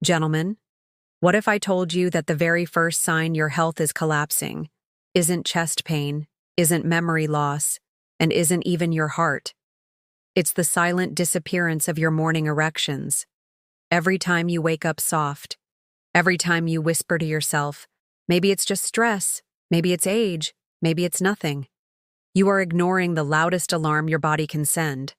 Gentlemen, what if I told you that the very first sign your health is collapsing isn't chest pain, isn't memory loss, and isn't even your heart? It's the silent disappearance of your morning erections. Every time you wake up soft, every time you whisper to yourself, maybe it's just stress, maybe it's age, maybe it's nothing. You are ignoring the loudest alarm your body can send.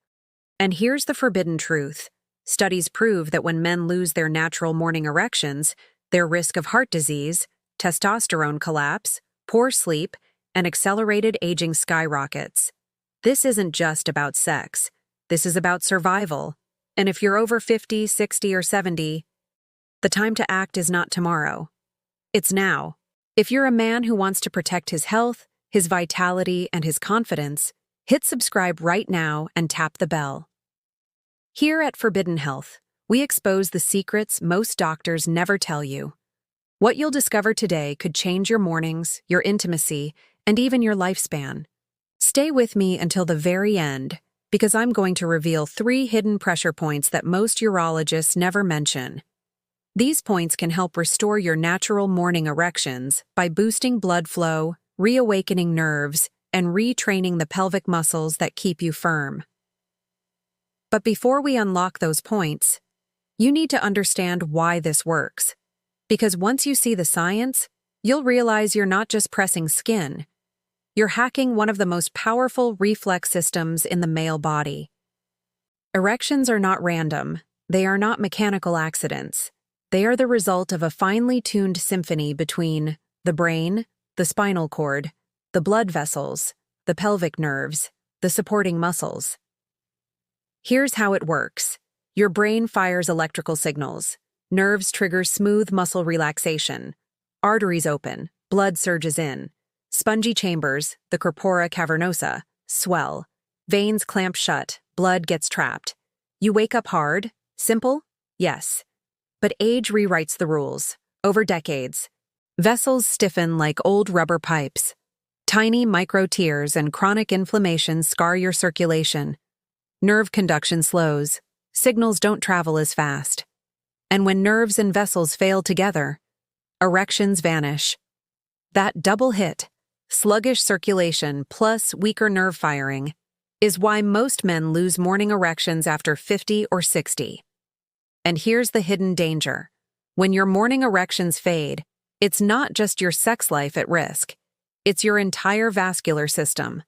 And here's the forbidden truth. Studies prove that when men lose their natural morning erections, their risk of heart disease, testosterone collapse, poor sleep, and accelerated aging skyrockets. This isn't just about sex. This is about survival. And if you're over 50, 60, or 70, the time to act is not tomorrow. It's now. If you're a man who wants to protect his health, his vitality, and his confidence, hit subscribe right now and tap the bell. Here at Forbidden Health, we expose the secrets most doctors never tell you. What you'll discover today could change your mornings, your intimacy, and even your lifespan. Stay with me until the very end, because I'm going to reveal 3 hidden pressure points that most urologists never mention. These points can help restore your natural morning erections by boosting blood flow, reawakening nerves, and retraining the pelvic muscles that keep you firm. But before we unlock those points, you need to understand why this works. Because once you see the science, you'll realize you're not just pressing skin. You're hacking one of the most powerful reflex systems in the male body. Erections are not random. They are not mechanical accidents. They are the result of a finely tuned symphony between the brain, the spinal cord, the blood vessels, the pelvic nerves, the supporting muscles. Here's how it works. Your brain fires electrical signals. Nerves trigger smooth muscle relaxation. Arteries open. Blood surges in. Spongy chambers, the corpora cavernosa, swell. Veins clamp shut. Blood gets trapped. You wake up hard? Simple? Yes. But age rewrites the rules. Over decades, vessels stiffen like old rubber pipes. Tiny micro tears and chronic inflammation scar your circulation. Nerve conduction slows. Signals don't travel as fast. And when nerves and vessels fail together, erections vanish. That double hit, sluggish circulation plus weaker nerve firing, is why most men lose morning erections after 50 or 60. And here's the hidden danger. When your morning erections fade, it's not just your sex life at risk. It's your entire vascular system.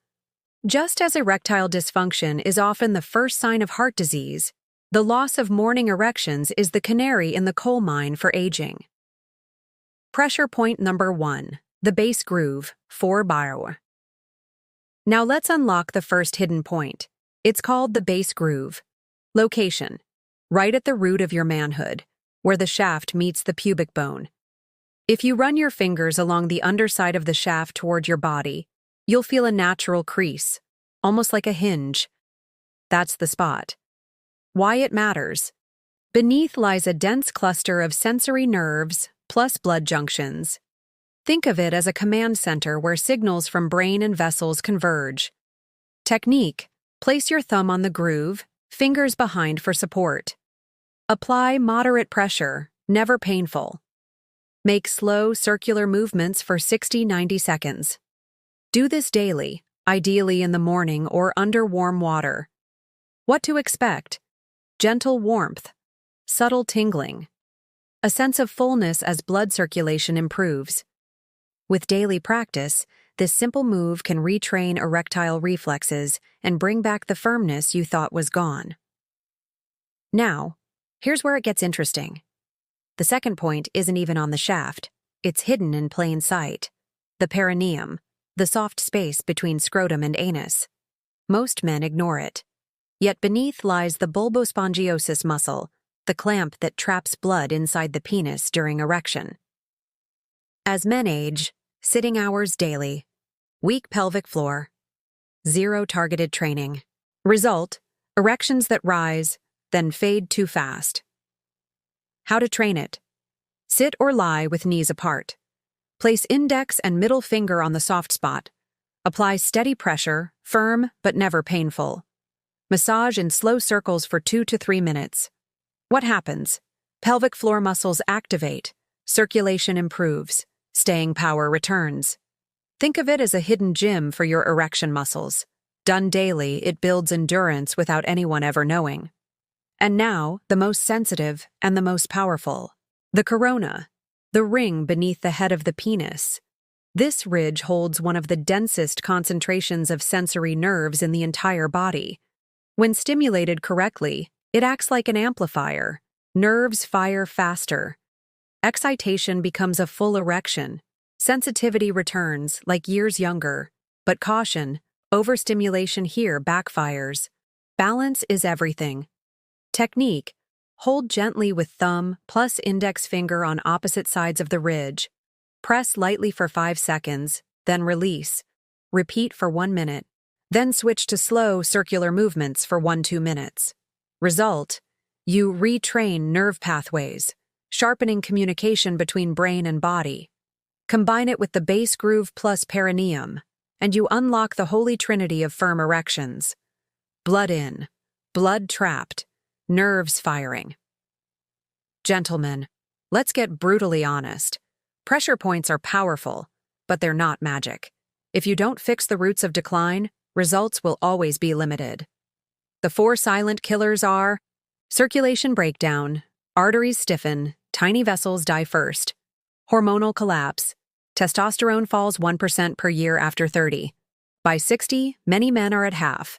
Just as erectile dysfunction is often the first sign of heart disease, the loss of morning erections is the canary in the coal mine for aging. Pressure point number 1, the bass groove, 4 bar. Now let's unlock the first hidden point. It's called the bass groove. Location: right at the root of your manhood, where the shaft meets the pubic bone. If you run your fingers along the underside of the shaft toward your body, you'll feel a natural crease, almost like a hinge. That's the spot. Why it matters. Beneath lies a dense cluster of sensory nerves plus blood junctions. Think of it as a command center where signals from brain and vessels converge. Technique: place your thumb on the groove, fingers behind for support. Apply moderate pressure, never painful. Make slow circular movements for 60-90 seconds. Do this daily, ideally in the morning or under warm water. What to expect? Gentle warmth, subtle tingling, a sense of fullness as blood circulation improves. With daily practice, this simple move can retrain erectile reflexes and bring back the firmness you thought was gone. Now, here's where it gets interesting. The second point isn't even on the shaft. It's hidden in plain sight. The perineum, the soft space between scrotum and anus. Most men ignore it. Yet beneath lies the bulbospongiosus muscle, the clamp that traps blood inside the penis during erection. As men age, sitting hours daily, weak pelvic floor, zero targeted training. Result: erections that rise, then fade too fast. How to train it? Sit or lie with knees apart. Place index and middle finger on the soft spot. Apply steady pressure, firm but never painful. Massage in slow circles for 2 to 3 minutes. What happens? Pelvic floor muscles activate, circulation improves, staying power returns. Think of it as a hidden gym for your erection muscles. Done daily, it builds endurance without anyone ever knowing. And now, the most sensitive and the most powerful. The corona, the ring beneath the head of the penis. This ridge holds one of the densest concentrations of sensory nerves in the entire body. When stimulated correctly, it acts like an amplifier. Nerves fire faster. Excitation becomes a full erection. Sensitivity returns like years younger. But caution, overstimulation here backfires. Balance is everything. Technique: hold gently with thumb plus index finger on opposite sides of the ridge. Press lightly for 5 seconds, then release. Repeat for 1 minute. Then switch to slow circular movements for 1-2 minutes. Result: you retrain nerve pathways, sharpening communication between brain and body. Combine it with the bass groove plus perineum, and you unlock the holy trinity of firm erections. Blood in, blood trapped, nerves firing. Gentlemen, let's get brutally honest. Pressure points are powerful, but they're not magic. If you don't fix the roots of decline, results will always be limited. The 4 silent killers are: circulation breakdown, arteries stiffen, tiny vessels die first, hormonal collapse, testosterone falls 1% per year after 30. By 60, many men are at half.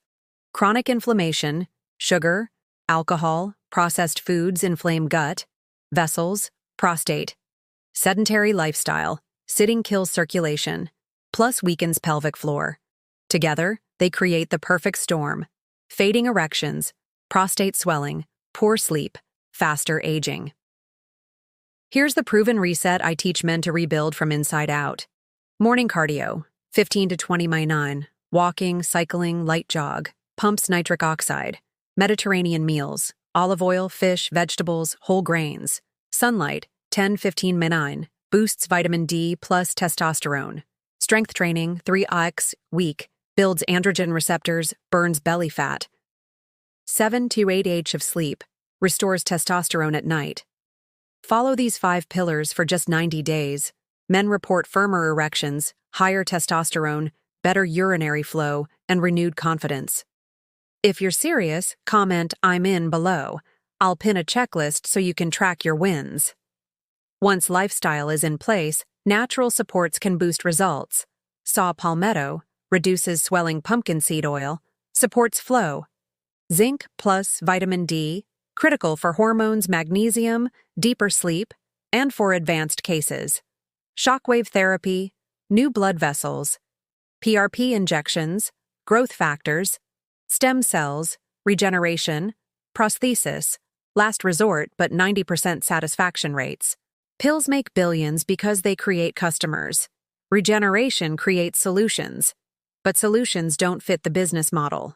Chronic inflammation, sugar, alcohol, processed foods inflame gut, vessels, prostate. Sedentary lifestyle, sitting kills circulation, plus weakens pelvic floor. Together, they create the perfect storm: fading erections, prostate swelling, poor sleep, faster aging. Here's the proven reset I teach men to rebuild from inside out. Morning cardio, 15 to 20 min, walking, cycling, light jog, pumps nitric oxide. Mediterranean meals, olive oil, fish, vegetables, whole grains. Sunlight, 10-15 min, boosts vitamin D plus testosterone. Strength training, 3x week, builds androgen receptors, burns belly fat. 7 to 8 h of sleep, restores testosterone at night. Follow these 5 pillars for just 90 days. Men report firmer erections, higher testosterone, better urinary flow, and renewed confidence. If you're serious, comment "I'm in" below. I'll pin a checklist so you can track your wins. Once lifestyle is in place, natural supports can boost results. Saw palmetto reduces swelling. Pumpkin seed oil supports flow. Zinc plus vitamin D, critical for hormones. Magnesium, deeper sleep, and for advanced cases. Shockwave therapy, new blood vessels. PRP injections, growth factors. Stem cells, regeneration, prosthesis, last resort but 90% satisfaction rates. Pills make billions because they create customers. Regeneration creates solutions, but solutions don't fit the business model.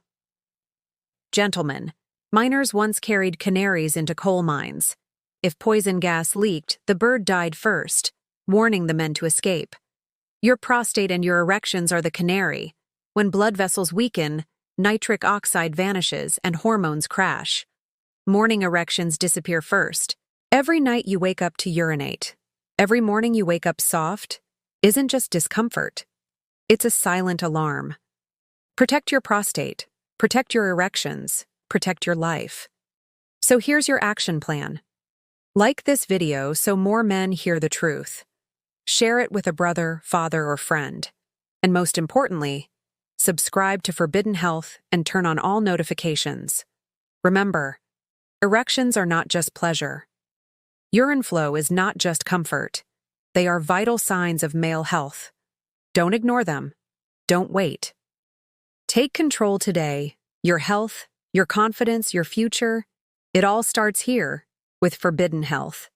Gentlemen, miners once carried canaries into coal mines. If poison gas leaked, the bird died first, warning the men to escape. Your prostate and your erections are the canary. When blood vessels weaken, nitric oxide vanishes and hormones crash. Morning erections disappear first. Every night you wake up to urinate. Every morning you wake up soft isn't just discomfort. It's a silent alarm. Protect your prostate. Protect your erections. Protect your life. So here's your action plan. Like this video so more men hear the truth. Share it with a brother, father, or friend. And most importantly, subscribe to Forbidden Health and turn on all notifications. Remember, erections are not just pleasure. Urine flow is not just comfort. They are vital signs of male health. Don't ignore them. Don't wait. Take control today. Your health, your confidence, your future. It all starts here with Forbidden Health.